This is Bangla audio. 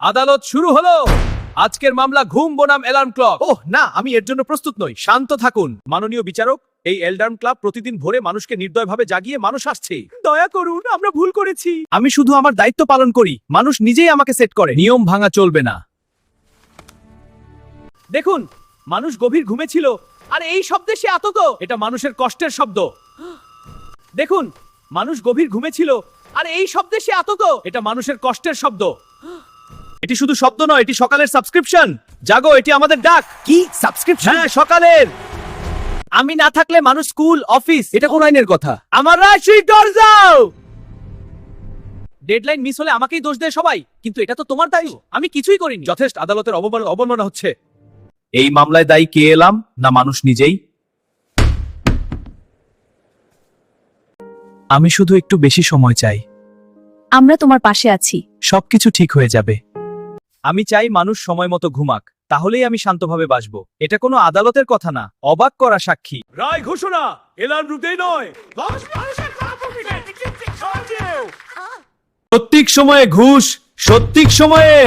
আদালত শুরু হলো। আজকের মামলা ঘুম বনাম অ্যালার্ম ক্লক। ওহ না, আমি এর জন্য প্রস্তুত নই। শান্ত থাকুন মাননীয় বিচারক। এই অ্যালার্ম ক্লক প্রতিদিন ভোরে মানুষকে নির্দয়ভাবে জাগিয়ে মানুষ আসছে। দয়া করুন, আমরা ভুল করেছি। আমি শুধু আমার দায়িত্ব পালন করি, মানুষ নিজেই আমাকে সেট করে। নিয়ম ভাঙা চলবে না। দেখুন, মানুষ গভীর ঘুমে ছিল, আর এই শব্দে সে আতঙ্ক। এটা মানুষের কষ্টের শব্দ। দেখুন, মানুষ গভীর ঘুমে ছিল, আর এই শব্দে সে আতঙ্ক। এটা মানুষের কষ্টের শব্দ। এটি শুধু শব্দ নয়, এটি সকালের সাবস্ক্রিপশন। জাগো, এটি আমাদের ডাক। কি সাবস্ক্রিপশন? হ্যাঁ, সকালের। আমি না থাকলে মানুষ স্কুল, অফিস। এটা কোন আইনের কথা? আমার রাশি দরজাও। ডেডলাইন মিস হলে আমাকেই দোষ দেয় সবাই, কিন্তু এটা তো তোমার দায়ী। আমি কিছুই করিনি। যথেষ্ট। আদালতের অবমাননা হচ্ছে। এই মামলায় দায়ী কে এলাম না মানুষ নিজেই? আমি শুধু একটু বেশি সময় চাই। আমরা তোমার পাশে আছি। সবকিছু ঠিক হয়ে যাবে। আমি চাই মানুষ সময় মতো ঘুমাক, তাহলেই আমি শান্তভাবে বাঁচবো। এটা কোনো আদালতের কথা না, অবাক করা সাক্ষী। রায় ঘোষণা। এলার্ম রুটেই নয়, সঠিক সময়ে ঘুষ, সঠিক সময়ে।